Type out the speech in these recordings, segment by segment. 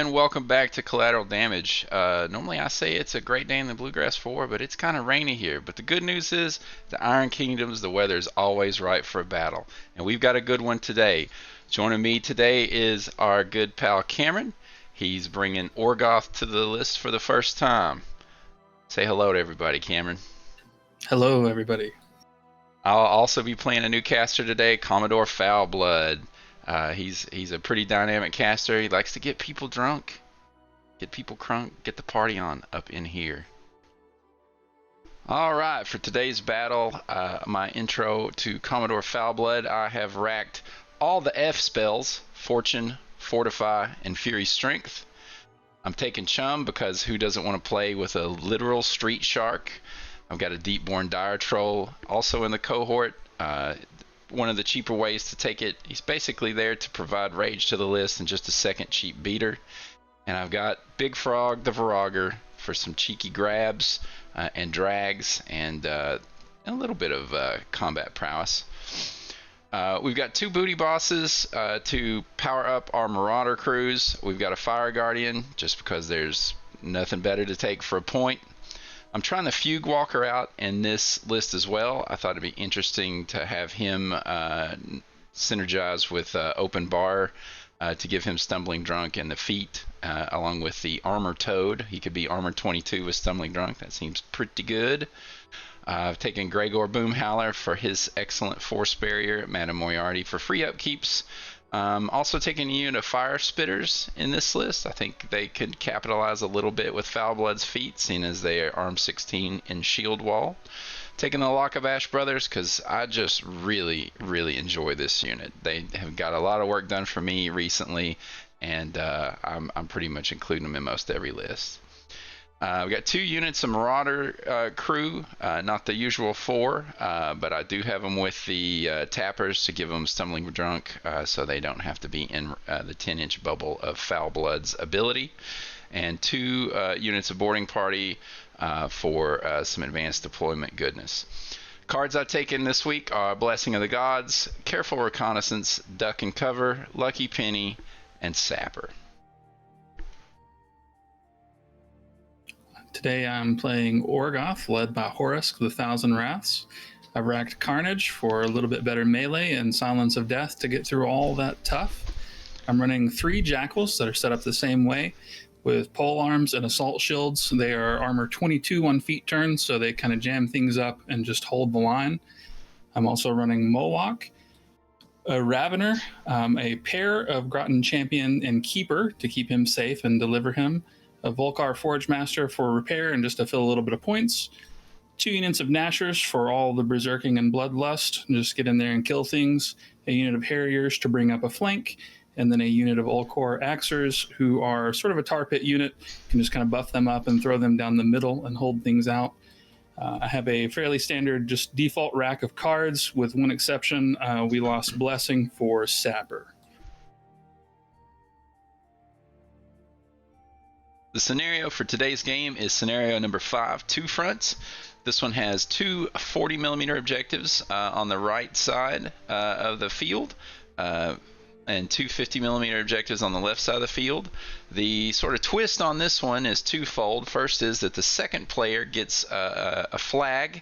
and welcome back to Collateral Damage. Normally I say it's a great day in the Bluegrass 4, but it's kind of rainy here. But the good news is, the Iron Kingdoms, the weather is always right for a battle. And we've got a good one today. Joining me today is our good pal Cameron. He's bringing Orgoth to the list for the first time. Say hello to everybody, Cameron. Hello, everybody. I'll also be playing a new caster today, Commodore Foulblood. He's a pretty dynamic caster. He likes to get people drunk, get people crunk, get the party on up in here. Alright, for today's battle, my intro to Commodore Foulblood, I have racked all the F spells, Fortune, Fortify, and Fury Strength. I'm taking Chum because who doesn't want to play with a literal street shark? I've got a Deepborn Dire Troll also in the cohort. One of the cheaper ways to take it. He's basically there to provide rage to the list and just a second cheap beater. And I've got Big Frog the Virager for some cheeky grabs and drags and a little bit of combat prowess. We've got two booty bosses to power up our Marauder crews. We've got a Fire Guardian just because there's nothing better to take for a point. I'm trying the Fugue Walker out in this list as well. I thought it'd be interesting to have him synergize with Open Bar to give him Stumbling Drunk and the feet, along with the Armor Toad. He could be Armor 22 with Stumbling Drunk. That seems pretty good. I've taken Gregor Boomhowler for his excellent Force Barrier, Madame Moriarty for free upkeeps. Also taking a unit of Fire Spitters in this list. I think they could capitalize a little bit with Foulblood's feet, seeing as they are Arm 16 in Shield Wall. Taking the Lock of Ash Brothers because I just really enjoy this unit. They have got a lot of work done for me recently, and I'm pretty much including them in most every list. We've got two units of Marauder crew, not the usual four, but I do have them with the tappers to give them Stumbling Drunk so they don't have to be in the 10-inch bubble of Foulblood's ability. And two units of Boarding Party for some advanced deployment goodness. Cards I've taken this week are Blessing of the Gods, Careful Reconnaissance, Duck and Cover, Lucky Penny, and Sapper. Today I'm playing Orgoth, led by Horruskh the Thousand Wraths. I've racked Carnage for a little bit better melee and Silence of Death to get through all that tough. I'm running 3 Jackals that are set up the same way with pole arms and assault shields. They are armor 22 on feet turns, so they kind of jam things up and just hold the line. I'm also running Moloch, a Ravener, a pair of Groton Champion and Keeper to keep him safe and deliver him, a Volkar Forge Master for repair and just to fill a little bit of points, 2 units of Nashers for all the berserking and bloodlust, just get in there and kill things, a unit of Harriers to bring up a flank, and then a unit of Ulcor Axers, who are sort of a tar pit unit. You can just kind of buff them up and throw them down the middle and hold things out. I have a fairly standard just default rack of cards, with one exception. We lost Blessing for Sapper. The scenario for today's game is scenario number 5, Two Fronts. This one has two 40mm objectives on the right side of the field, and two 50mm objectives on the left side of the field. The sort of twist on this one is twofold. First is that the second player gets a flag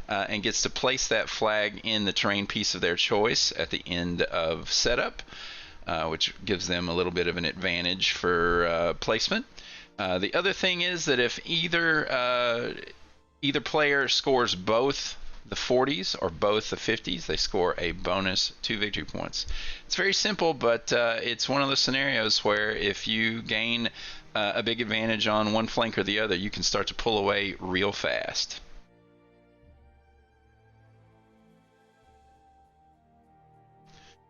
and gets to place that flag in the terrain piece of their choice at the end of setup, which gives them a little bit of an advantage for placement. The other thing is that if either player scores both the 40s or both the 50s, they score a bonus 2 victory points. It's very simple, but it's one of those scenarios where if you gain a big advantage on one flank or the other, you can start to pull away real fast.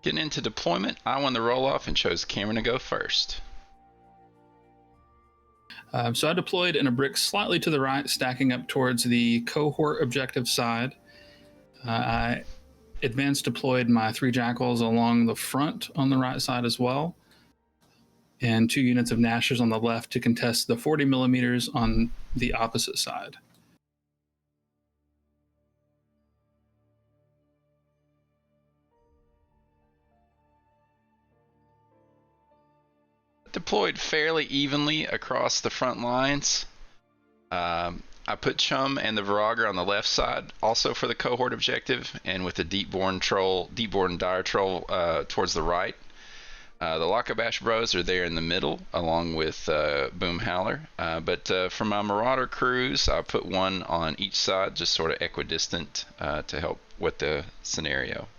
Getting into deployment, I won the roll-off and chose Cameron to go first. So I deployed in a brick slightly to the right, stacking up towards the cohort objective side. I advanced deployed my 3 Jackals along the front on the right side as well, and 2 units of Nashers on the left to contest the 40mm on the opposite side. deployed fairly evenly across the front lines. I put Chum and the Virager on the left side, also for the cohort objective, and with the Deepborn Dire Troll towards the right. The Lakabash Bros are there in the middle, along with Boom Howler. But for my Marauder crews, I put one on each side, just sort of equidistant to help with the scenario.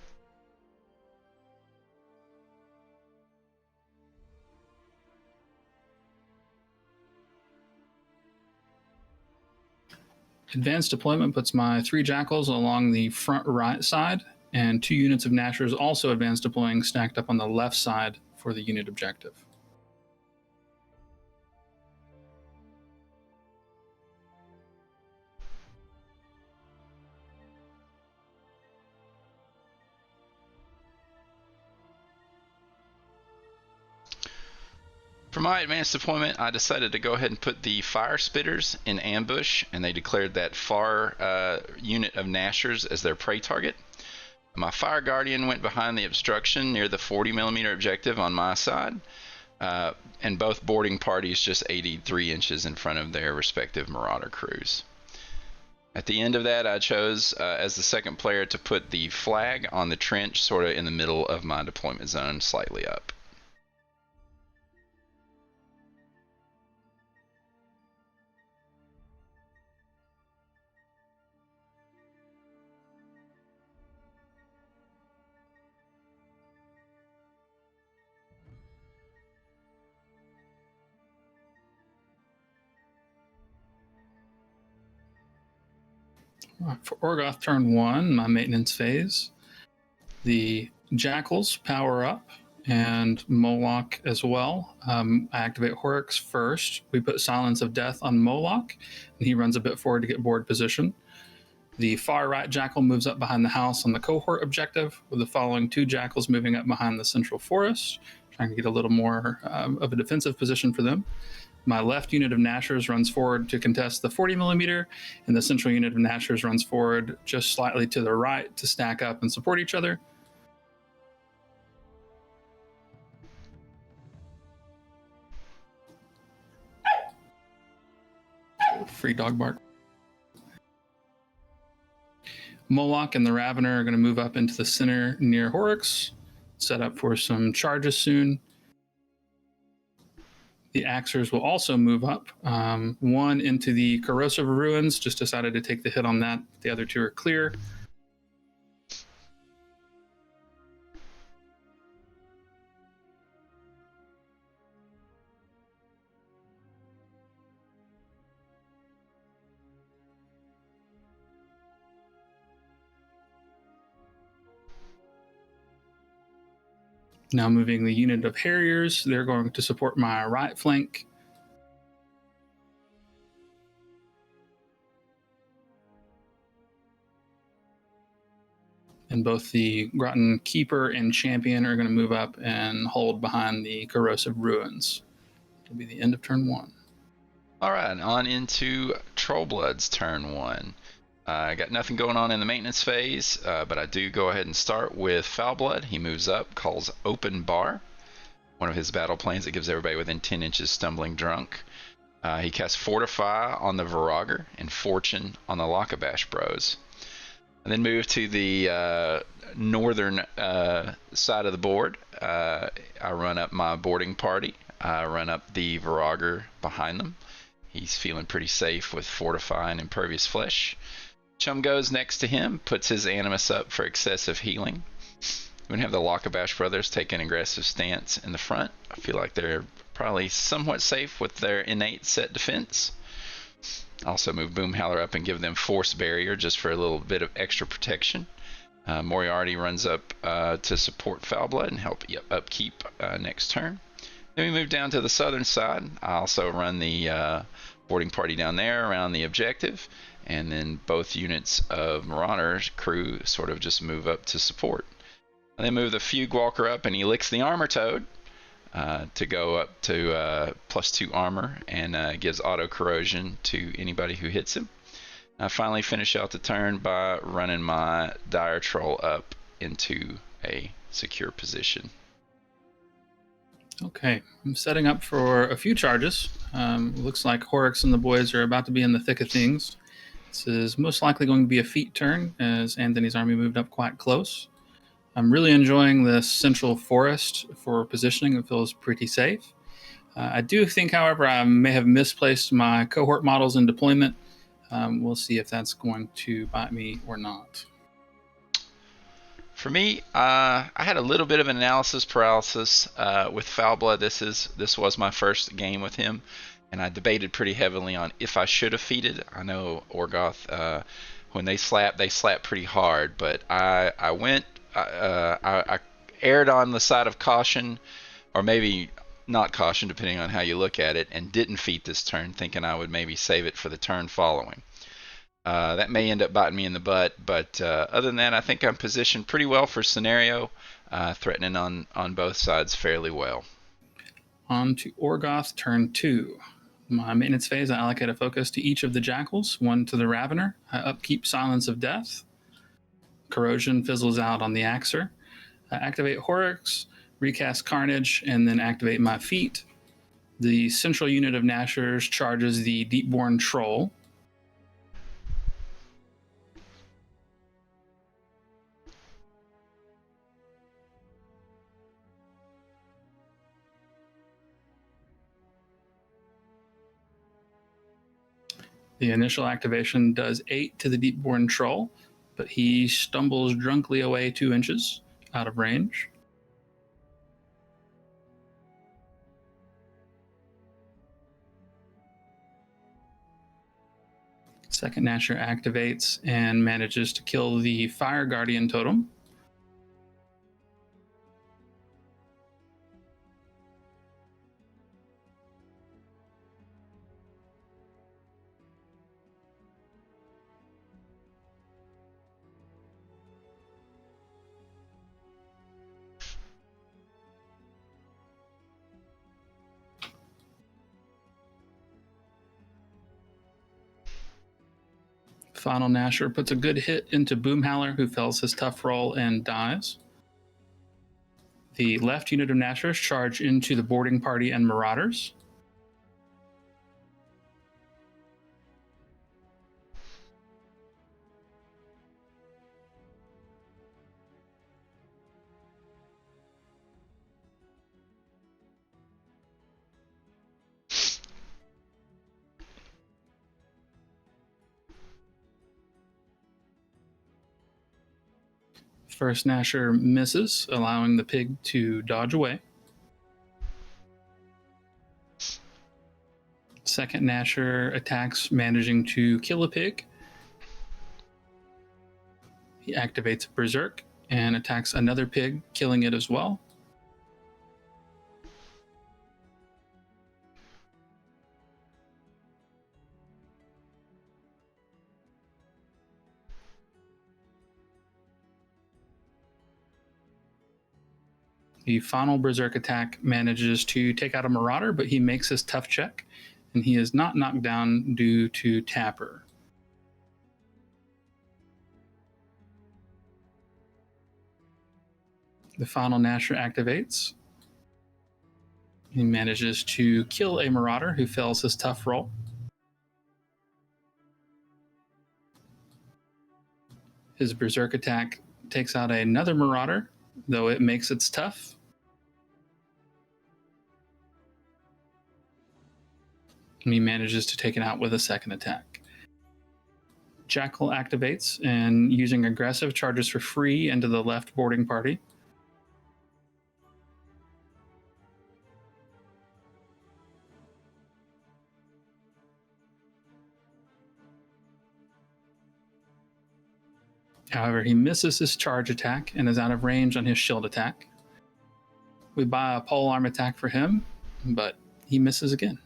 Advanced deployment puts my 3 Jackals along the front right side, and 2 units of Nashers also advanced deploying stacked up on the left side for the unit objective. For my advanced deployment, I decided to go ahead and put the Fire Spitters in ambush, and they declared that far unit of Nashers as their prey target. My Fire Guardian went behind the obstruction near the 40mm objective on my side, and both boarding parties just 83 inches in front of their respective Marauder crews. At the end of that, I chose as the second player to put the flag on the trench sort of in the middle of my deployment zone, slightly up. For Orgoth Turn 1, my maintenance phase, the Jackals power up and Moloch as well. I activate Horruskh first. We put Silence of Death on Moloch, and he runs a bit forward to get board position. The far right Jackal moves up behind the house on the cohort objective, with the following 2 Jackals moving up behind the central forest, trying to get a little more of a defensive position for them. My left unit of Nashers runs forward to contest the 40mm, and the central unit of Nashers runs forward just slightly to the right to stack up and support each other. Free dog bark. Moloch and the Ravener are going to move up into the center near Horruskh, set up for some charges soon. The Axers will also move up. One into the Corrosive Ruins, just decided to take the hit on that. The other 2 are clear. Now moving the unit of Harriers, they're going to support my right flank. And both the Groton Keeper and Champion are going to move up and hold behind the Corrosive Ruins. It'll be the end of turn 1. All right, on into Trollblood's turn 1. I got nothing going on in the maintenance phase, but I do go ahead and start with Foulblood. He moves up, calls Open Bar, one of his battle plans that gives everybody within 10 inches Stumbling Drunk. He casts Fortify on the Virager and Fortune on the Lakabash Bros. And then move to the northern side of the board. I run up my boarding party. I run up the Virager behind them. He's feeling pretty safe with Fortify and Impervious Flesh. Chum goes next to him, puts his Animus up for excessive healing. We're going to have the Lakabash brothers take an aggressive stance in the front. I feel like they're probably somewhat safe with their innate set defense. Also move Boom Howler up and give them Force Barrier just for a little bit of extra protection. Moriarty runs up to support Foulblood and help upkeep next turn. Then we move down to the southern side. I also run the boarding party down there around the objective. And then both units of Marauders crew sort of just move up to support. And then move the Fugue Walker up and he licks the Armor Toad to go up to +2 armor and gives auto corrosion to anybody who hits him. I finally finish out the turn by running my Dire Troll up into a secure position. Okay, I'm setting up for a few charges. Looks like Horruskh and the boys are about to be in the thick of things. This is most likely going to be a feat turn, as Anthony's army moved up quite close. I'm really enjoying this central forest for positioning. It feels pretty safe. I do think, however, I may have misplaced my cohort models in deployment. We'll see if that's going to bite me or not. For me, I had a little bit of analysis paralysis with Foulblood. This was my first game with him, and I debated pretty heavily on if I should have feated. I know Orgoth, when they slap pretty hard, but I erred on the side of caution, or maybe not caution, depending on how you look at it, and didn't feat this turn, thinking I would maybe save it for the turn following. That may end up biting me in the butt, but other than that, I think I'm positioned pretty well for scenario, threatening on both sides fairly well. On to Orgoth Turn 2. My maintenance phase, I allocate a focus to each of the Jackals, one to the Ravener. I upkeep Silence of Death. Corrosion fizzles out on the Axer. I activate Horruskh, recast Carnage, and then activate my feat. The central unit of Nashers charges the Deepborn Troll. The initial activation does 8 to the Deepborn Troll, but he stumbles drunkenly away 2 inches out of range. Second Nasher activates and manages to kill the Fire Guardian totem. Final Nasher puts a good hit into Boomhowler, who fails his tough roll and dies. The left unit of Nashers charge into the boarding party and Marauders. First Nasher misses, allowing the pig to dodge away. Second Nasher attacks, managing to kill a pig. He activates Berserk and attacks another pig, killing it as well. The final Berserk attack manages to take out a Marauder, but he makes his tough check, and he is not knocked down due to Tapper. The final Nasher activates. He manages to kill a Marauder who fails his tough roll. His Berserk attack takes out another Marauder, though it makes its tough. And he manages to take it out with a second attack. Jackal activates and, using aggressive, charges for free into the left boarding party. However, he misses his charge attack and is out of range on his shield attack. We buy a polearm attack for him, but he misses again.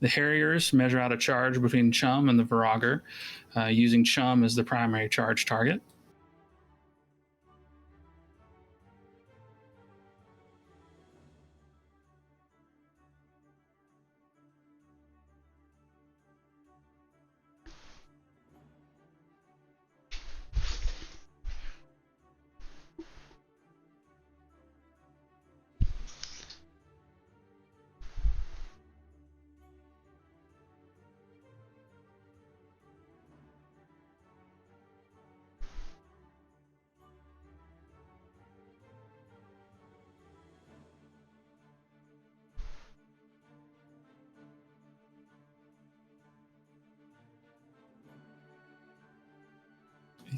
The Harriers measure out a charge between Chum and the Virager, using Chum as the primary charge target.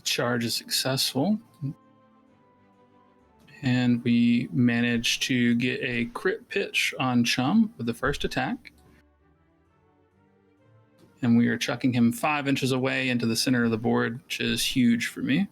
charge is successful. And we manage to get a crit pitch on Chum with the first attack. And we are chucking him 5 inches away into the center of the board, which is huge for me.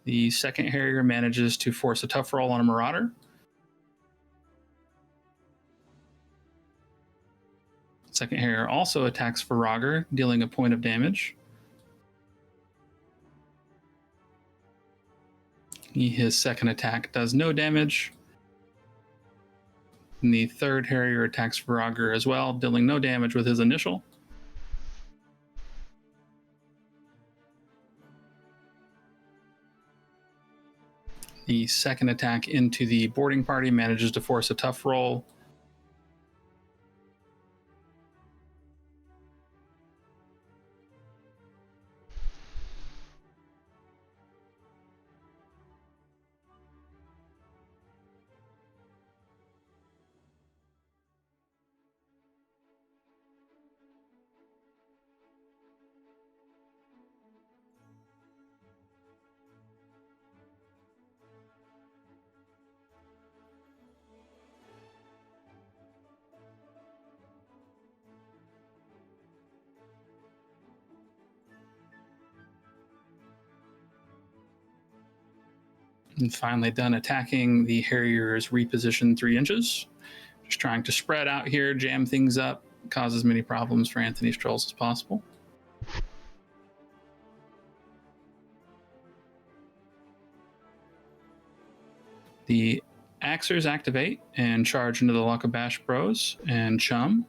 The second Harrier manages to force a tough roll on a Marauder. Second Harrier also attacks Faragher, dealing a point of damage. His second attack does no damage. And the third Harrier attacks Faragher as well, dealing no damage with his initial. The second attack into the boarding party manages to force a tough roll. And finally done attacking, the Harrier is repositioned 3 inches. Just trying to spread out here, jam things up, cause as many problems for Anthony's trolls as possible. The Axers activate and charge into the Luckabash Bros and Chum.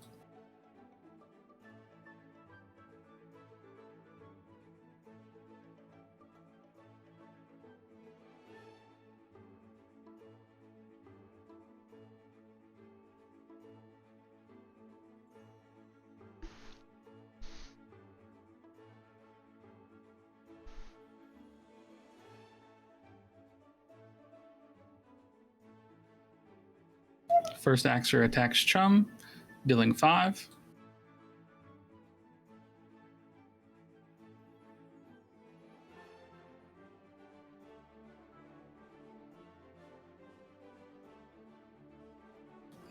First Axer attacks Chum, dealing 5.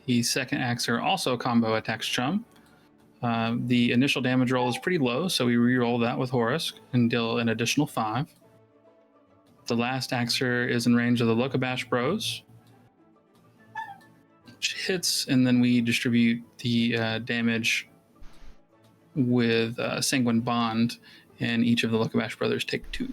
The second Axer also combo attacks Chum. The initial damage roll is pretty low, so we reroll that with Horruskh and deal an additional 5. The last Axer is in range of the Luckabash Bros, which hits, and then we distribute the damage with Sanguine Bond, and each of the Luckabash brothers take 2.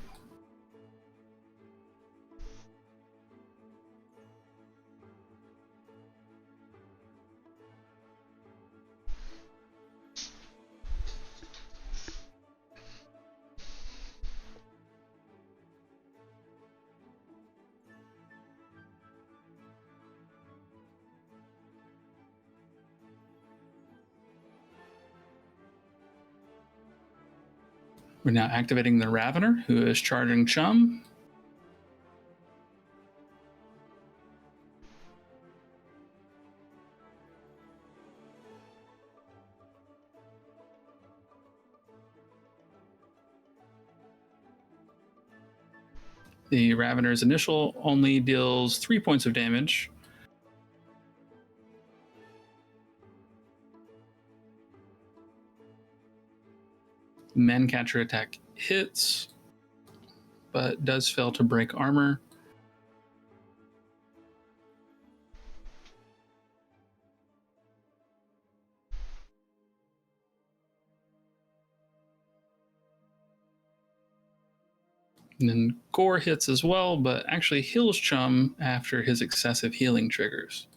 We're now activating the Ravener, who is charging Chum. The Ravener's initial only deals 3 points of damage. Mancatcher attack hits, but does fail to break armor. And then Gore hits as well, but actually heals Chum after his excessive healing triggers.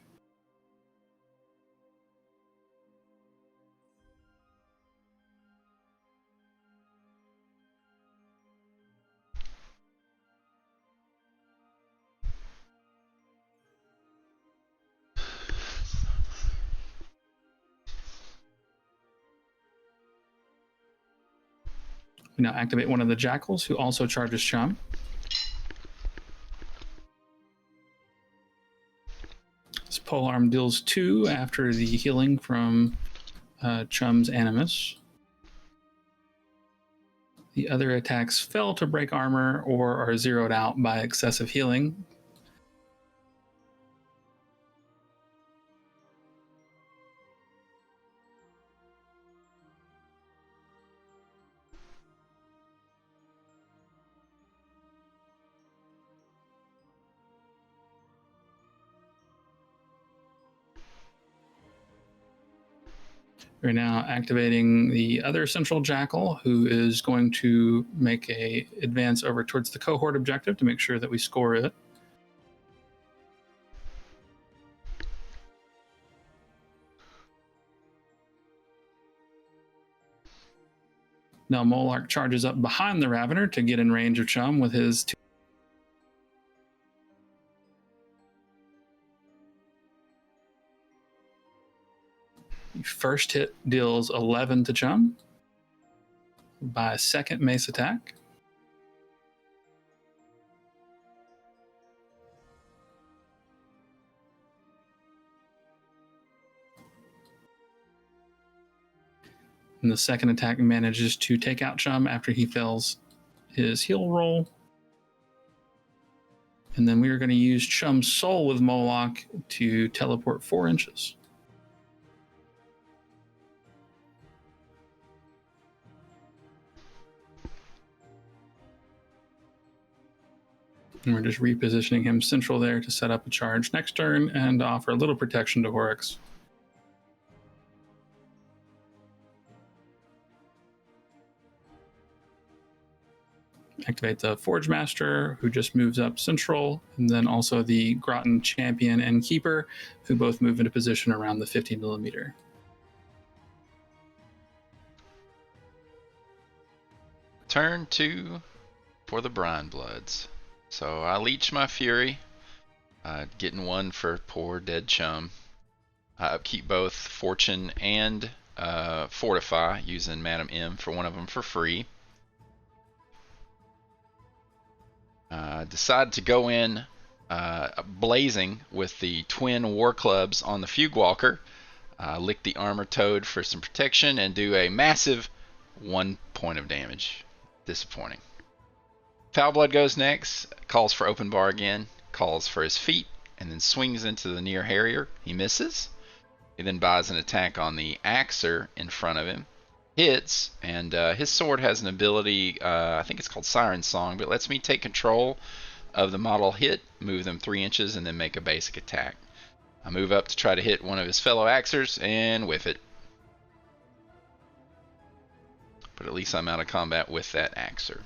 We now activate one of the Jackals, who also charges Chum. polearm deals 2 after the healing from Chum's Animus. The other attacks fail to break armor or are zeroed out by excessive healing. We're now activating the other central jackal, who is going to make a advance over towards the cohort objective to make sure that we score it. Now Molark charges up behind the Ravener to get in range of Chum with his 2. The first hit deals 11 to Chum by a second mace attack. And the second attack manages to take out Chum after he fails his heal roll. And then we are going to use Chum's soul with Moloch to teleport 4 inches. And we're just repositioning him central there to set up a charge next turn and offer a little protection to Horruskh. Activate the Forge Master, who just moves up central, and then also the Groton Champion and Keeper, who both move into position around the 50 millimeter. Turn 2 for the Brinebloods. So I leech my Fury, getting 1 for poor dead Chum. I upkeep both Fortune and Fortify, using Madam M for one of them for free. Decide to go in blazing with the twin war clubs on the Fugewalker, lick the Armor Toad for some protection, and do a massive 1 point of damage. Disappointing. Foulblood goes next, calls for open bar again, calls for his feet, and then swings into the near Harrier. He misses. He then buys an attack on the Axer in front of him. Hits, and his sword has an ability, I think it's called Siren Song, but lets me take control of the model hit, move them 3 inches, and then make a basic attack. I move up to try to hit one of his fellow Axers, and whiff it. But at least I'm out of combat with that Axer.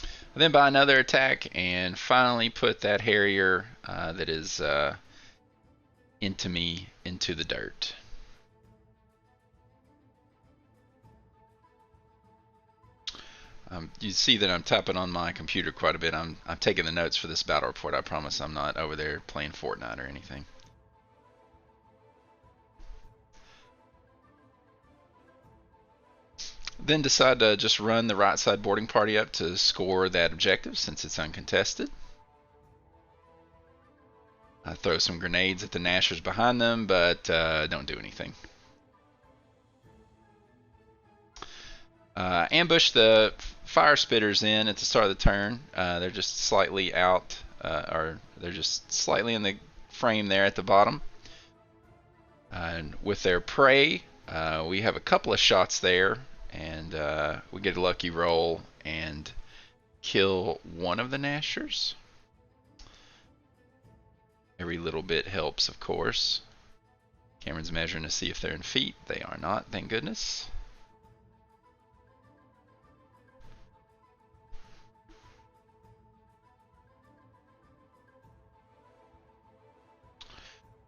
I then buy another attack, and finally put that Harrier that is into me into the dirt. You see that I'm tapping on my computer quite a bit. I'm taking the notes for this battle report. I promise I'm not over there playing Fortnite or anything. Then decide to just run the right side boarding party up to score that objective since it's uncontested. I throw some grenades at the Nashers behind them, but don't do anything. Ambush the Fire Spitters in at the start of the turn. They're just slightly out, or they're just slightly in the frame there at the bottom. And with their prey, we have a couple of shots there, and we get a lucky roll and kill one of the Nashers. Every little bit helps, of course. Cameron's measuring to see if they're in feet. They are not, thank goodness.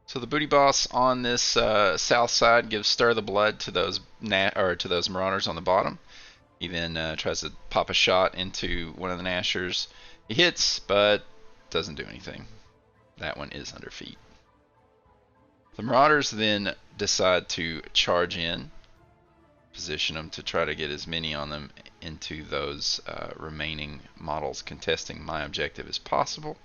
So the booty boss on this south side gives Stir the Blood to those marauders on the bottom. He then tries to pop a shot into one of the Nashers. He hits, but doesn't do anything. That one is under feet. The marauders then decide to charge in, position them to try to get as many on them into those remaining models contesting my objective as possible.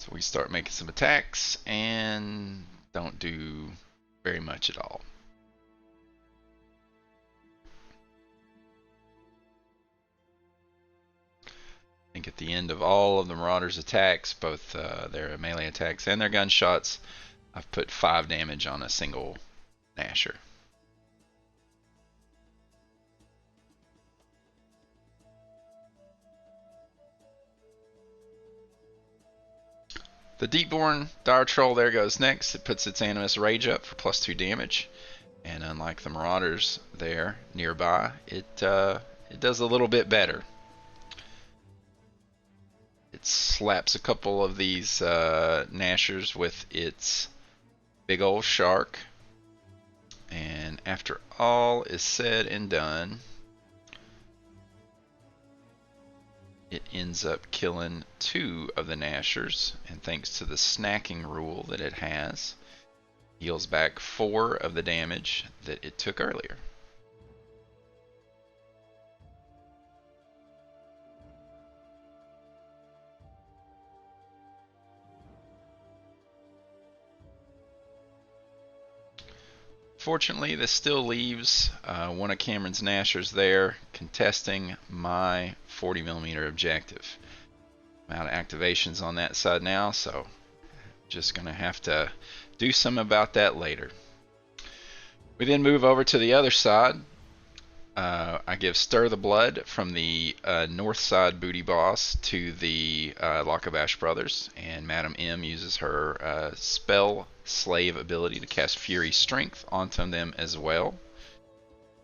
So we start making some attacks and don't do very much at all. I think at the end of all of the Marauders' attacks, both their melee attacks and their gunshots, I've put 5 damage on a single Nasher. The Deepborn Dire Troll there goes next. It puts its Animus Rage up for +2 damage. And unlike the Marauders there nearby, it does a little bit better. It slaps a couple of these Nashers with its big old shark. And after all is said and done, it ends up killing 2 of the Nashers, and thanks to the snacking rule that it has, heals back 4 of the damage that it took earlier. Fortunately, this still leaves one of Cameron's Nashers there contesting my 40mm objective. I'm out of activations on that side now, so just going to have to do something about that later. We then move over to the other side. I give Stir the Blood from the north side booty boss to the Lockabash brothers, and Madam M uses her spell slave ability to cast Fury Strength onto them as well.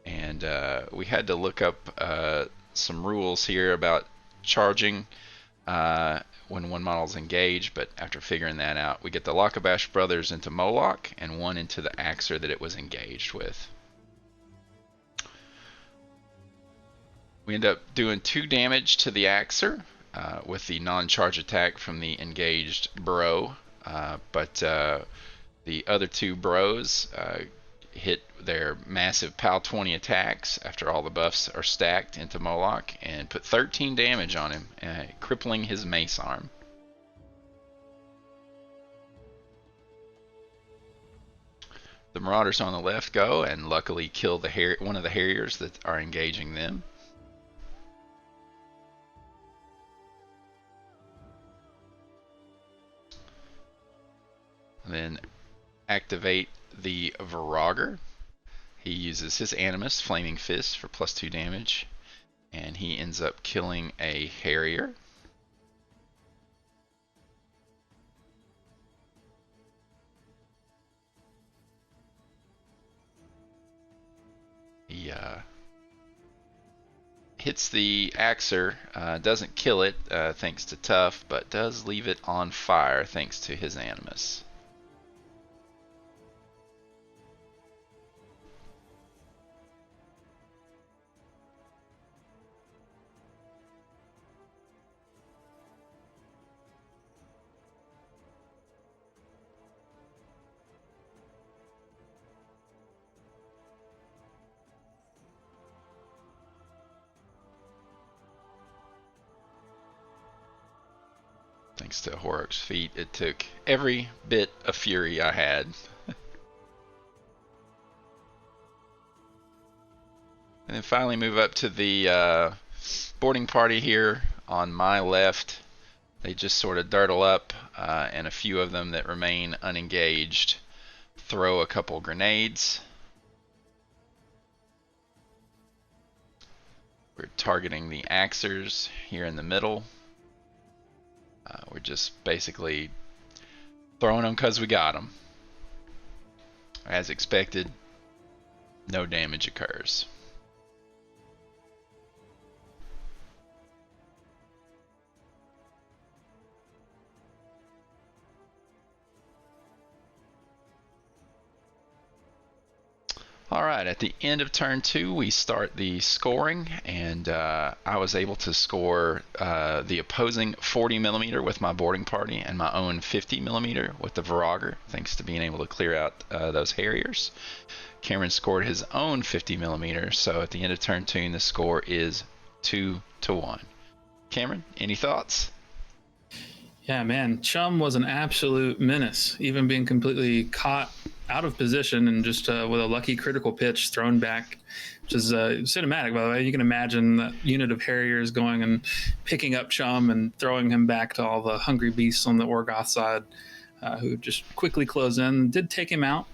And we had to look up some rules here about charging when one model is engaged, but after figuring that out, we get the Lockabash brothers into Moloch and one into the Axer that it was engaged with. We end up doing 2 damage to the Axer with the non-charge attack from the engaged bro, but the other 2 bros hit their massive PAL 20 attacks after all the buffs are stacked into Moloch and put 13 damage on him, crippling his mace arm. The Marauders on the left go and luckily kill one of the Harriers that are engaging them. Then activate the Virager. He uses his Animus Flaming Fist for +2 damage, and he ends up killing a Harrier. He hits the Axer, doesn't kill it thanks to Tough, but does leave it on fire thanks to his Animus. Thanks to Horrusk's feat, it took every bit of fury I had. And then finally move up to the boarding party here on my left. They just sort of dirtle up, and a few of them that remain unengaged throw a couple grenades. We're targeting the Axers here in the middle. We're just basically throwing them because we got them. As expected, no damage occurs. Alright, at the end of turn 2 we start the scoring, and I was able to score the opposing 40mm with my boarding party and my own 50mm with the Virager, thanks to being able to clear out those Harriers. Cameron scored his own 50mm, so at the end of turn 2 the score is 2-1. Cameron, any thoughts? Yeah, man, Chum was an absolute menace, even being completely caught out of position and just with a lucky critical pitch thrown back, which is cinematic, by the way. You can imagine that unit of Harriers going and picking up Chum and throwing him back to all the hungry beasts on the Orgoth side, who just quickly close in. Did take him out,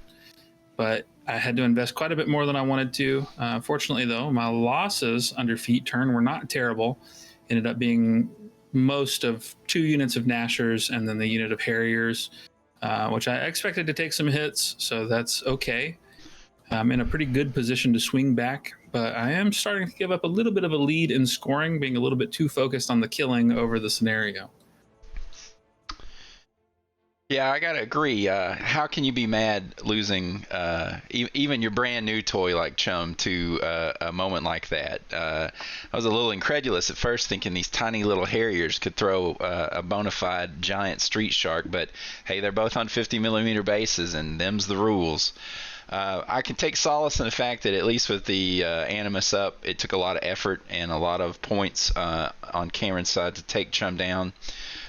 but I had to invest quite a bit more than I wanted to. Fortunately, though, my losses under Feet Turn were not terrible. Ended up being most of 2 units of Nashers and then the unit of Harriers, which I expected to take some hits, so that's okay. I'm in a pretty good position to swing back, but I am starting to give up a little bit of a lead in scoring, being a little bit too focused on the killing over the scenario. Yeah, I gotta agree. How can you be mad losing even your brand new toy like Chum to a moment like that? I was a little incredulous at first, thinking these tiny little Harriers could throw a bona fide giant street shark, but hey, they're both on 50 millimeter bases, and them's the rules. I can take solace in the fact that at least with the Animus up, it took a lot of effort and a lot of points on Cameron's side to take Chum down.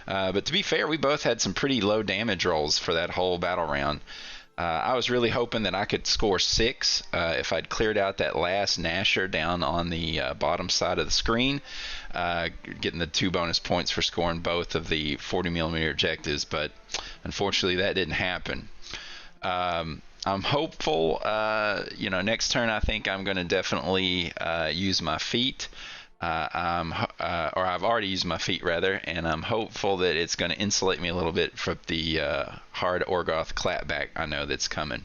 But to be fair, we both had some pretty low damage rolls for that whole battle round. I was really hoping that I could score 6 if I'd cleared out that last Nasher down on the bottom side of the screen, getting the 2 bonus points for scoring both of the 40 millimeter objectives, but unfortunately that didn't happen. I'm hopeful, next turn I think I'm going to definitely use my feet. I've already used my feet rather, and I'm hopeful that it's going to insulate me a little bit from the hard Orgoth clapback I know that's coming.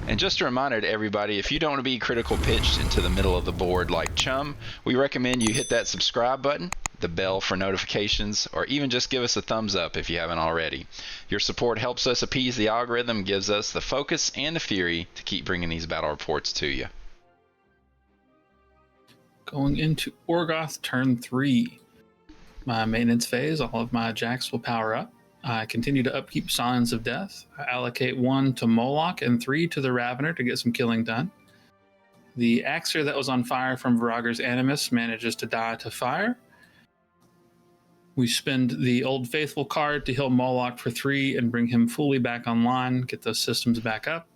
And just a reminder to everybody, if you don't want to be critical pitched into the middle of the board like Chum, we recommend you hit that subscribe button, the bell for notifications, or even just give us a thumbs up if you haven't already. Your support helps us appease the algorithm, gives us the focus and the fury to keep bringing these battle reports to you. Going into Orgoth turn 3. My maintenance phase, all of my jacks will power up. I continue to upkeep Silence of Death. I allocate 1 to Moloch and 3 to the Ravener to get some killing done. The Axer that was on fire from Virager's Animus manages to die to fire. We spend the Old Faithful card to heal Moloch for 3 and bring him fully back online, get those systems back up.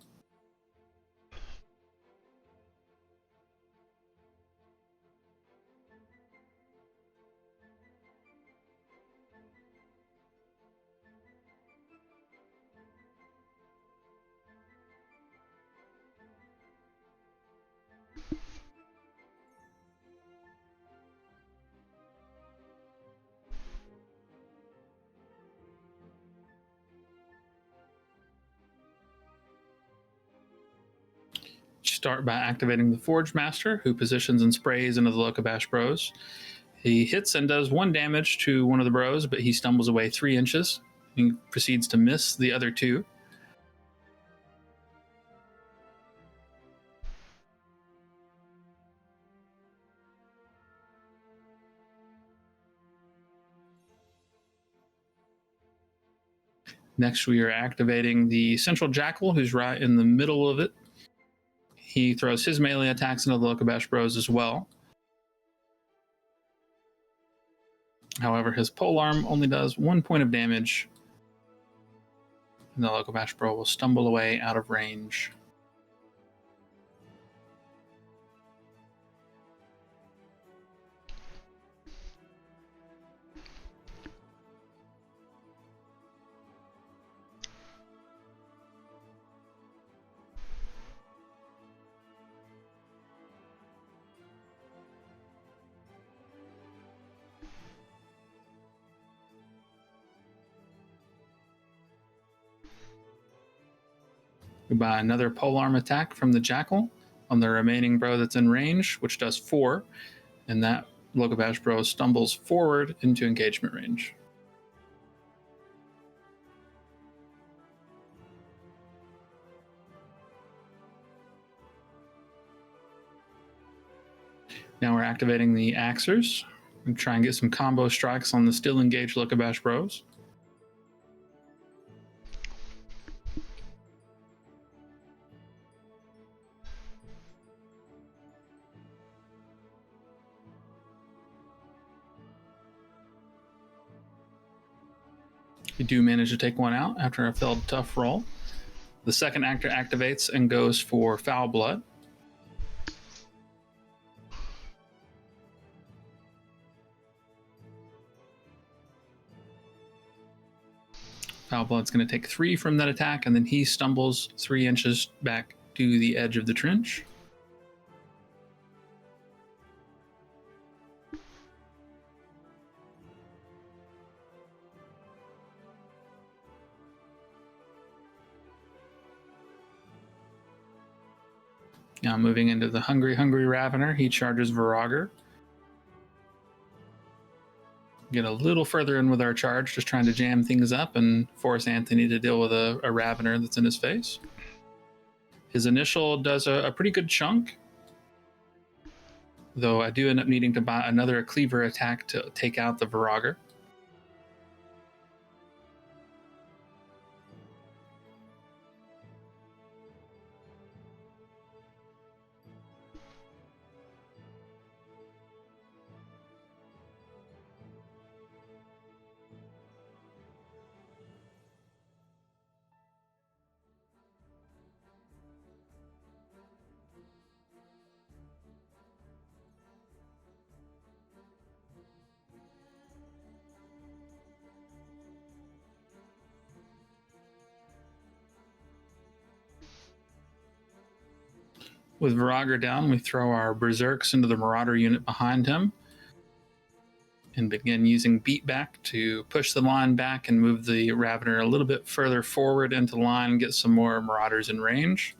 Start by activating the Forge Master, who positions and sprays into the Lokabash Bros. He hits and does 1 damage to one of the bros, but he stumbles away 3 inches. He proceeds to miss the other 2. Next, we are activating the Central Jackal, who's right in the middle of it. He throws his melee attacks into the Lokabash Bros as well. However, his polearm only does 1 point of damage, and the Lokabash Bro will stumble away out of range. We buy another polearm attack from the Jackal on the remaining bro that's in range, which does 4, and that Lokabash Bro stumbles forward into engagement range. Now we're activating the Axers and try and get some combo strikes on the still engaged Lokabash Bros. You do manage to take one out after a failed tough roll. The second actor activates and goes for Foulblood. Foulblood's going to take 3 from that attack, and then he stumbles 3 inches back to the edge of the trench. Now moving into the Hungry Ravener, he charges Virager. Get a little further in with our charge, just trying to jam things up and force Anthony to deal with a Ravener that's in his face. His initial does a pretty good chunk, though I do end up needing to buy another cleaver attack to take out the Virager. With Virager down, we throw our Berserks into the Marauder unit behind him and begin using Beatback to push the line back and move the Ravener a little bit further forward into the line and get some more Marauders in range.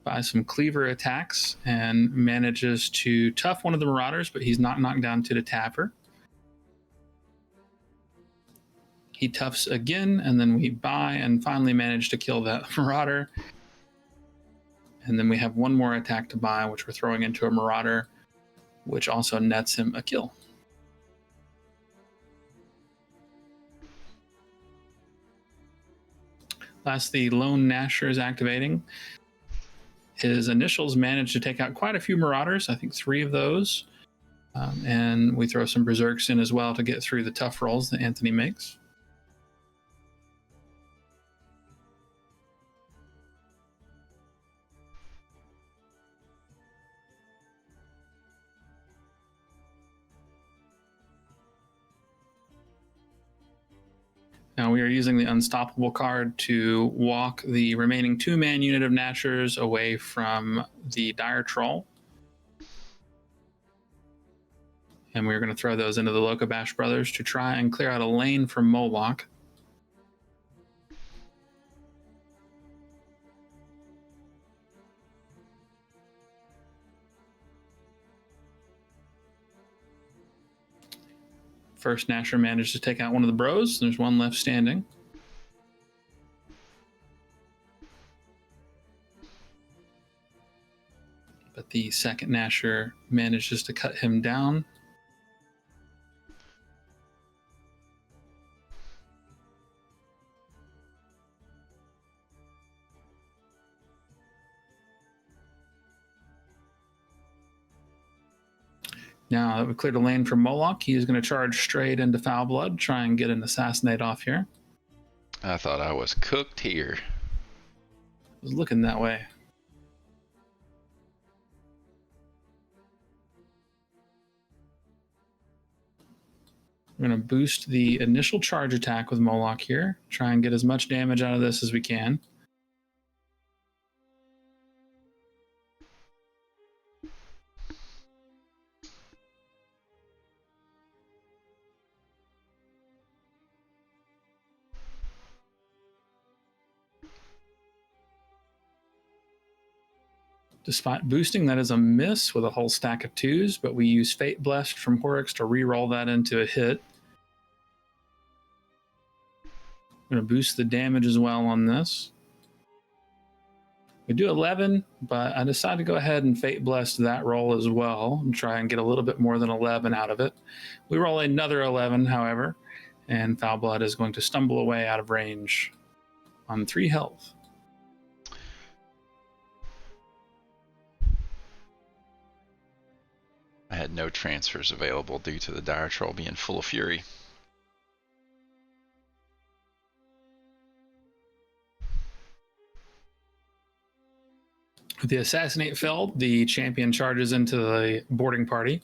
By some cleaver attacks and manages to tough one of the Marauders, but he's not knocked down to the tapper. He toughs again, and then we buy and finally manage to kill that Marauder. And then we have one more attack to buy, which we're throwing into a Marauder, which also nets him a kill. Last, the Lone Gnasher is activating. His initials managed to take out quite a few Marauders, I think 3 of those. And we throw some Berserks in as well to get through the tough rolls that Anthony makes. Now we are using the Unstoppable card to walk the remaining 2-man unit of Gnashers away from the Dire Troll. And we're going to throw those into the Lokabash Brothers to try and clear out a lane from Moloch. First Gnasher managed to take out one of the bros. There's one left standing. But the second Gnasher manages to cut him down. Now that we've cleared a lane from Moloch, he is going to charge straight into Foulblood, try and get an assassinate off here. I thought I was cooked here. It was looking that way. We're going to boost the initial charge attack with Moloch here, try and get as much damage out of this as we can. Despite boosting, that is a miss with a whole stack of 2s, but we use Fate Blessed from Horruskh to re-roll that into a hit. I'm going to boost the damage as well on this. We do 11, but I decided to go ahead and Fate Bless that roll as well and try and get a little bit more than 11 out of it. We roll another 11, however, and Foulblood is going to stumble away out of range on 3 health. I had no transfers available due to the Dire Troll being full of fury. With the Assassinate failed, the champion charges into the boarding party.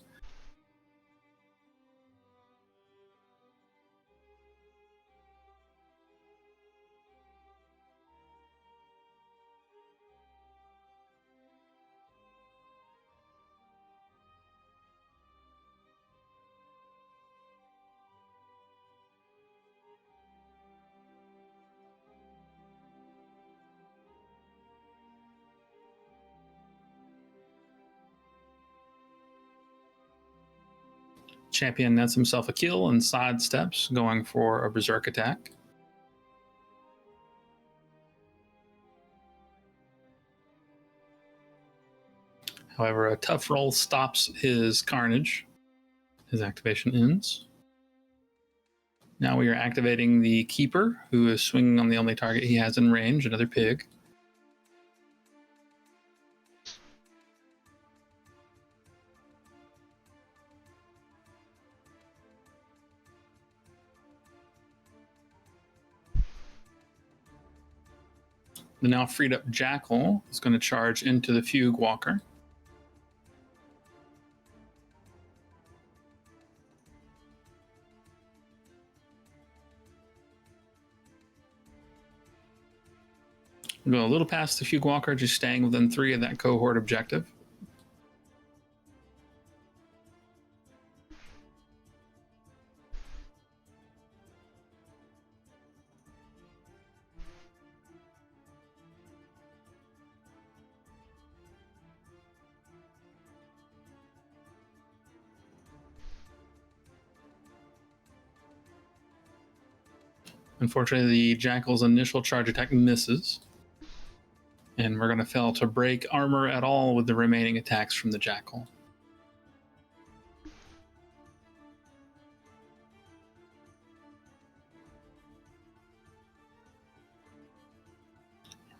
Champion nets himself a kill and sidesteps, going for a berserk attack. However, a tough roll stops his carnage. His activation ends. Now we are activating the Keeper, who is swinging on the only target he has in range, another pig. The now freed up Jackal is going to charge into the Fugue Walker. We'll go a little past the Fugue Walker, just staying within 3 of that cohort objective. Unfortunately, the Jackal's initial charge attack misses. And we're going to fail to break armor at all with the remaining attacks from the Jackal.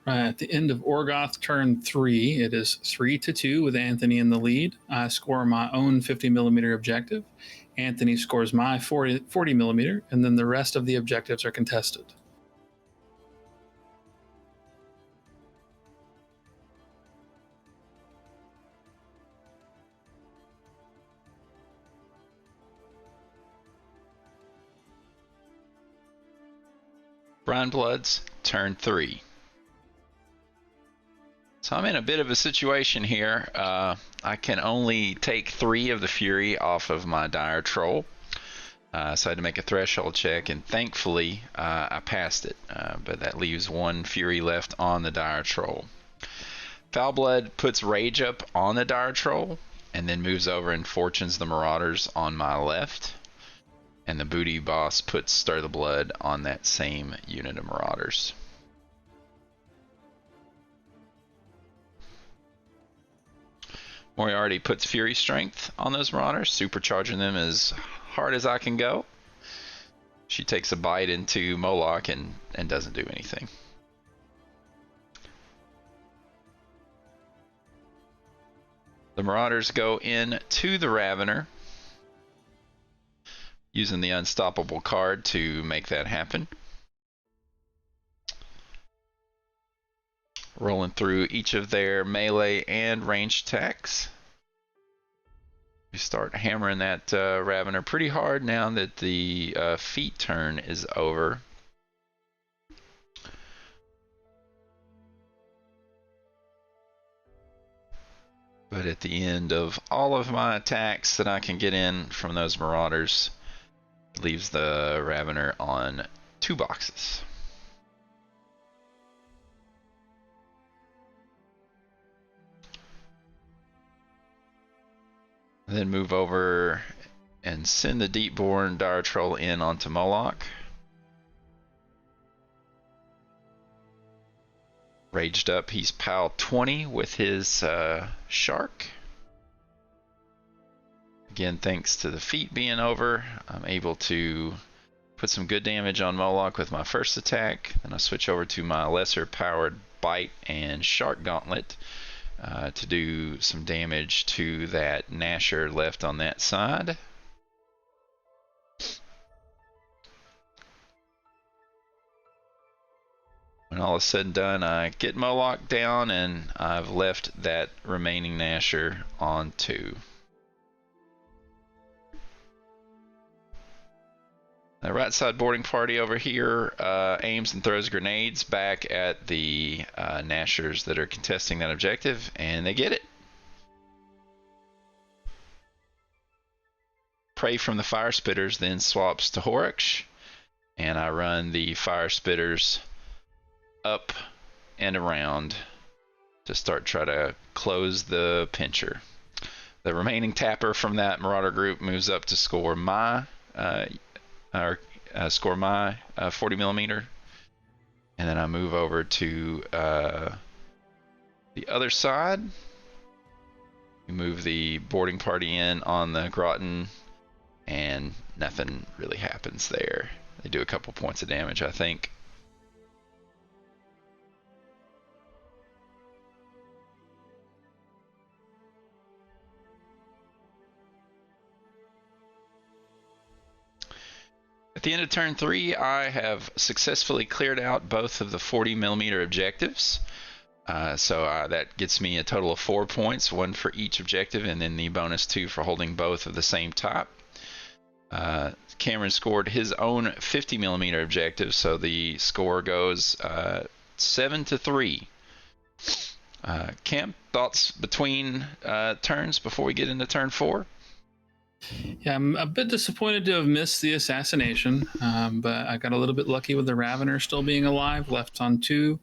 Right, at the end of Orgoth Turn 3, it is 3-2 with Anthony in the lead. I score my own 50mm objective. Anthony scores my 40mm, and then the rest of the objectives are contested. Brineblood's turn 3. So I'm in a bit of a situation here. I can only take 3 of the fury off of my Dire Troll. So I had to make a threshold check, and thankfully I passed it. But that leaves 1 fury left on the Dire Troll. Foulblood puts Rage up on the Dire Troll, and then moves over and fortunes the Marauders on my left. And the Booty Boss puts Stir the Blood on that same unit of Marauders. Moriarty puts Fury Strength on those Marauders, supercharging them as hard as I can go. She takes a bite into Moloch and doesn't do anything. The Marauders go in to the Ravener, using the Unstoppable card to make that happen. Rolling through each of their melee and ranged attacks. We start hammering that Ravener pretty hard now that the feat turn is over. But at the end of all of my attacks that I can get in from those Marauders, leaves the Ravener on 2 boxes. Then move over and send the Deepborn Dire Troll in onto Moloch. Raged up, he's pile 20 with his shark. Again, thanks to the feat being over, I'm able to put some good damage on Moloch with my first attack. Then I switch over to my lesser powered bite and shark gauntlet to do some damage to that Gnasher left on that side. When all is said and done, I get Moloch down, and I've left that remaining Gnasher on 2. The right side boarding party over here aims and throws grenades back at the Gnashers that are contesting that objective, and they get it. Prey from the Fire Spitters then swaps to Horruskh, and I run the Fire Spitters up and around to start try to close the pincher. The remaining tapper from that Marauder group moves up to score my 40 millimeter, and then I move over to the other side. We move the boarding party in on the Groton, and nothing really happens there. They do a couple points of damage, I think. At the end of turn 3, I have successfully cleared out both of the 40 millimeter objectives. So that gets me a total of 4 points, 1 for each objective, and then the bonus 2 for holding both of the same type. Cameron scored his own 50 millimeter objective, so the score goes 7-3. Cam, thoughts between turns before we get into turn 4? Yeah, I'm a bit disappointed to have missed the assassination, but I got a little bit lucky with the Ravener still being alive, left on 2.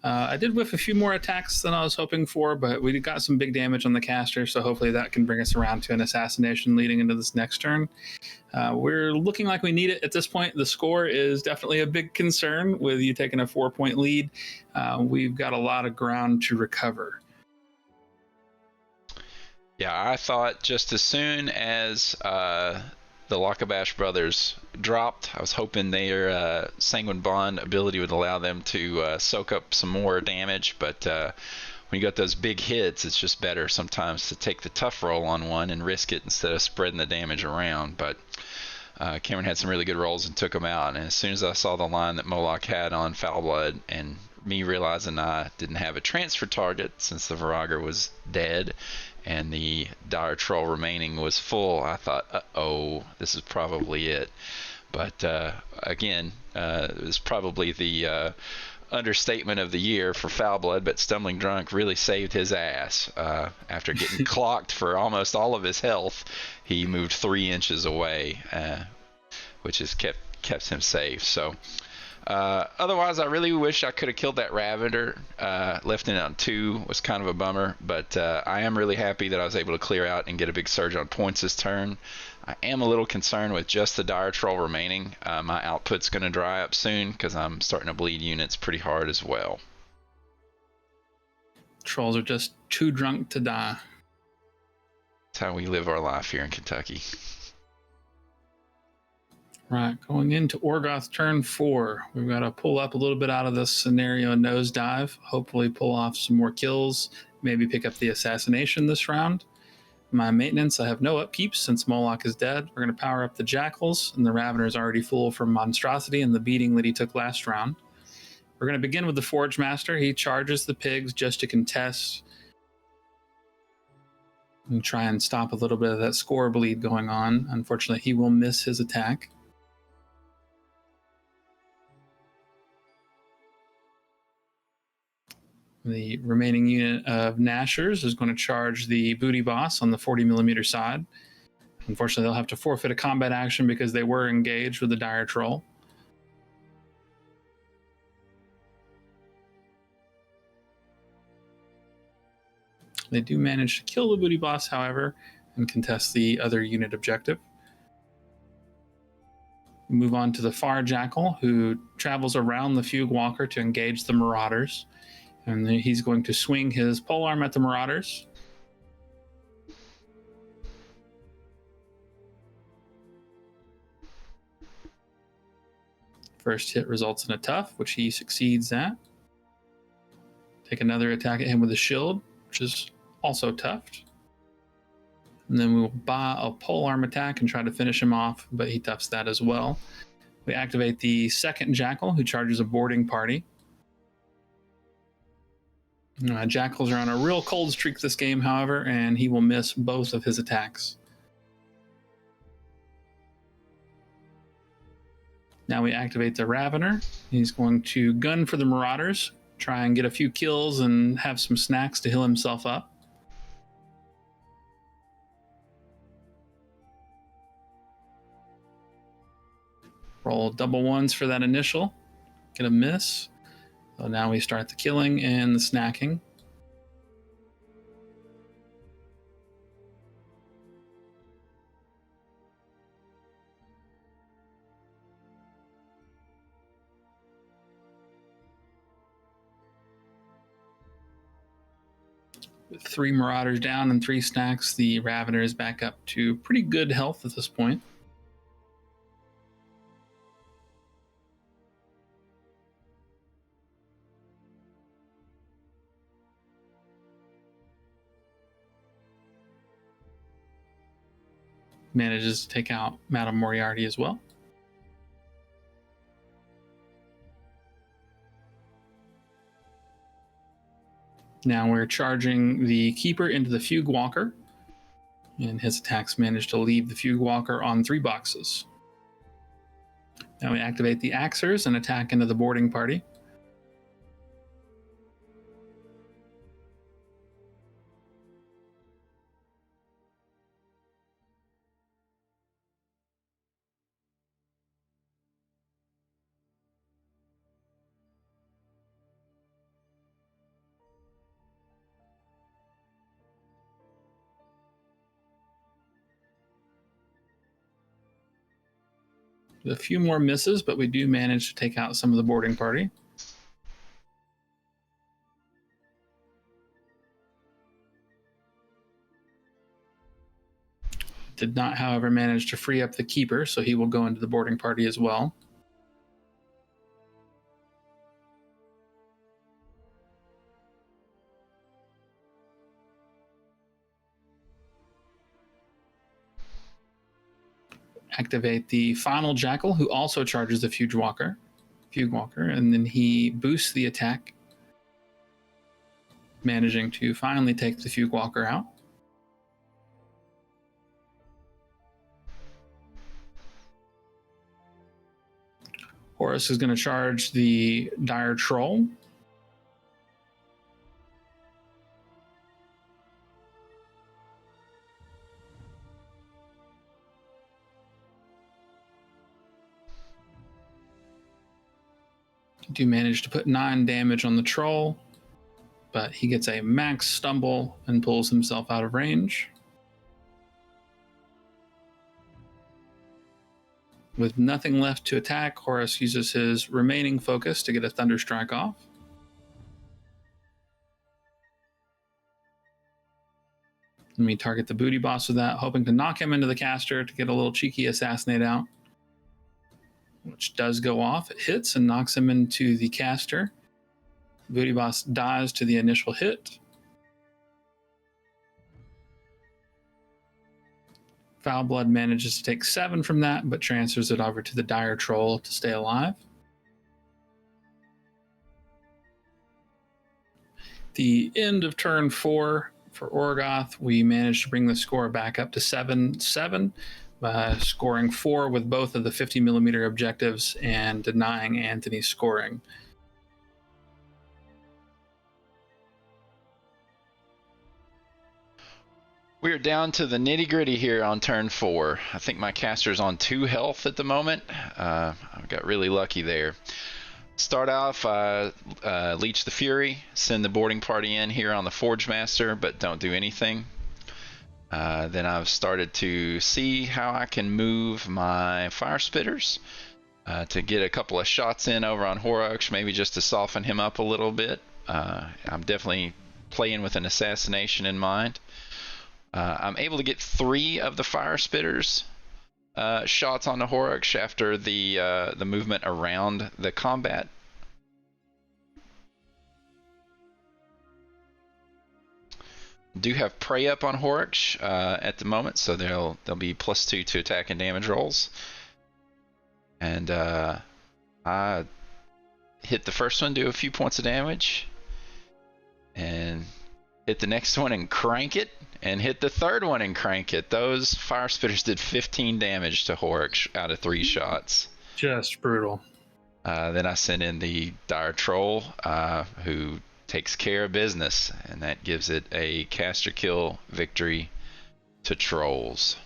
I did whiff a few more attacks than I was hoping for, but we got some big damage on the caster, so hopefully that can bring us around to an assassination leading into this next turn. We're looking like we need it at this point. The score is definitely a big concern with you taking a 4-point lead. We've got a lot of ground to recover. Yeah, I thought just as soon as the Lakabash brothers dropped, I was hoping their Sanguine Bond ability would allow them to soak up some more damage, but when you got those big hits, it's just better sometimes to take the tough roll on one and risk it instead of spreading the damage around. But Cameron had some really good rolls and took them out, and as soon as I saw the line that Moloch had on Foulblood, and me realizing I didn't have a transfer target since the Viraga was dead and the Dire Troll remaining was full, I thought, uh-oh, this is probably it. But again, it was probably the understatement of the year for Foulblood, but Stumbling Drunk really saved his ass. After getting clocked for almost all of his health, he moved 3 inches away, which has kept him safe. So otherwise, I really wish I could have killed that Ravener. Left it on 2 was kind of a bummer, but I am really happy that I was able to clear out and get a big surge on points this turn. I am a little concerned with just the Dire Troll remaining. My output's going to dry up soon because I'm starting to bleed units pretty hard as well. Trolls are just too drunk to die. That's how we live our life here in Kentucky. Right, going into Orgoth turn 4. We've got to pull up a little bit out of this scenario and nosedive. Hopefully pull off some more kills. Maybe pick up the assassination this round. My maintenance, I have no upkeeps since Moloch is dead. We're going to power up the Jackals, and the Ravener is already full from Monstrosity and the beating that he took last round. We're going to begin with the Forge Master. He charges the pigs just to contest and try and stop a little bit of that score bleed going on. Unfortunately, he will miss his attack. The remaining unit of Gnashers is going to charge the booty boss on the 40 millimeter side. Unfortunately, they'll have to forfeit a combat action because they were engaged with the Dire Troll. They do manage to kill the booty boss, however, and contest the other unit objective. We move on to the Far Jackal, who travels around the Fugue Walker to engage the Marauders. And then he's going to swing his polearm at the Marauders. First hit results in a tough, which he succeeds at. Take another attack at him with a shield, which is also toughed. And then we will buy a polearm attack and try to finish him off, but he toughs that as well. We activate the second Jackal, who charges a boarding party. Jackals are on a real cold streak this game, however, and he will miss both of his attacks. Now we activate the Ravener. He's going to gun for the Marauders, try and get a few kills and have some snacks to heal himself up. Roll double ones for that initial. Get a miss. So now we start the killing and the snacking. With 3 Marauders down and 3 snacks, the Ravener is back up to pretty good health at this point. Manages to take out Madame Moriarty as well. Now we're charging the Keeper into the Fugue Walker, and his attacks manage to leave the Fugue Walker on 3 boxes. Now we activate the Axers and attack into the boarding party. A few more misses, but we do manage to take out some of the boarding party. Did not, however, manage to free up the Keeper, so he will go into the boarding party as well. Activate the final Jackal, who also charges the Fugue Walker, and then he boosts the attack, managing to finally take the Fugue Walker out. Horruskh is going to charge the Dire Troll. Do manage to put 9 damage on the troll, but he gets a max stumble and pulls himself out of range. With nothing left to attack, Horruskh uses his remaining focus to get a Thunder Strike off. Let me target the booty boss with that, hoping to knock him into the caster to get a little cheeky assassinate out, which does go off. It hits and knocks him into the caster. Booty boss dies to the initial hit. Foulblood manages to take 7 from that, but transfers it over to the Dire Troll to stay alive. The end of turn 4 for Orgoth, we managed to bring the score back up to 7-7. Scoring 4 with both of the 50mm objectives and denying Anthony's scoring. We're down to the nitty-gritty here on turn 4. I think my caster's on 2 health at the moment. I got really lucky there. Start off, Leech the Fury, send the boarding party in here on the Forge Master, but don't do anything. Then I've started to see how I can move my Fire Spitters to get a couple of shots in over on Horruskh, maybe just to soften him up a little bit. I'm definitely playing with an assassination in mind. I'm able to get 3 of the fire spitters shots on the Horruskh after the movement around the combat. Do have prey up on Horruskh at the moment, so they'll be +2 to attack and damage rolls. And I hit the first one, do a few points of damage, and hit the next one and crank it, and hit the third one and crank it. Those fire spitters did 15 damage to Horruskh out of 3 shots. Just brutal. Then I sent in the dire troll, who takes care of business, and that gives it a caster kill victory to trolls.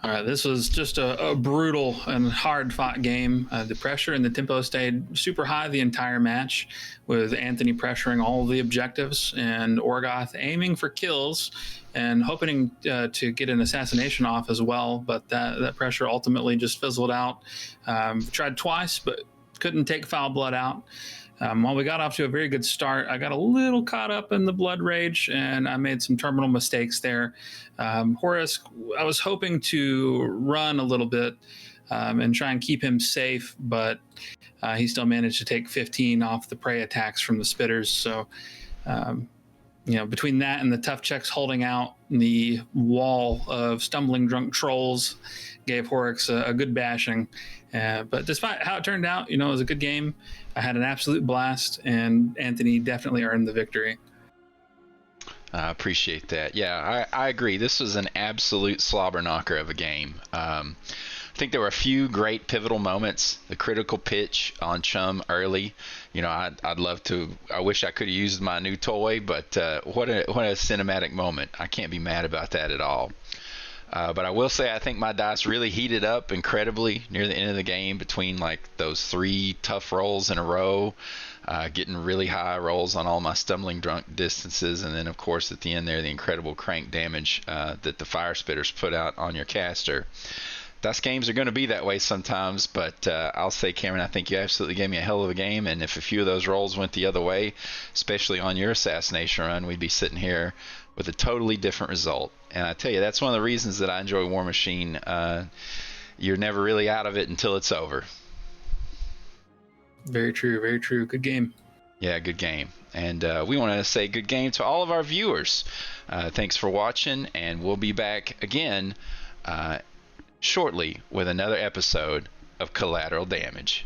All right, this was just a brutal and hard-fought game. The pressure and the tempo stayed super high the entire match, with Anthony pressuring all of the objectives and Orgoth aiming for kills and hoping to get an assassination off as well, but that pressure ultimately just fizzled out. Tried twice, but couldn't take Foulblood out. While we got off to a very good start, I got a little caught up in the blood rage, and I made some terminal mistakes there. Horruskh, I was hoping to run a little bit and try and keep him safe, but he still managed to take 15 off the prey attacks from the spitters. So, between that and the tough checks holding out, the wall of stumbling drunk trolls gave Horruskh a good bashing. But despite how it turned out, it was a good game. I had an absolute blast, and Anthony definitely earned the victory. I appreciate that. Yeah, I agree. This was an absolute slobber knocker of a game. I think there were a few great pivotal moments. The critical pitch on Chum early. I'd love to. I wish I could have used my new toy, but what a cinematic moment. I can't be mad about that at all. But I will say I think my dice really heated up incredibly near the end of the game, between those 3 tough rolls in a row, getting really high rolls on all my stumbling drunk distances, and then of course at the end there the incredible crank damage that the fire spitters put out on your caster. Dice games are going to be that way sometimes, but I'll say, Cameron, I think you absolutely gave me a hell of a game, and if a few of those rolls went the other way, especially on your assassination run, we'd be sitting here with a totally different result. And I tell you, that's one of the reasons that I enjoy Warmachine. You're never really out of it until it's over. Very true, very true. Good game. Yeah, good game. And we want to say good game to all of our viewers. Thanks for watching, and we'll be back again shortly with another episode of Collateral Damage.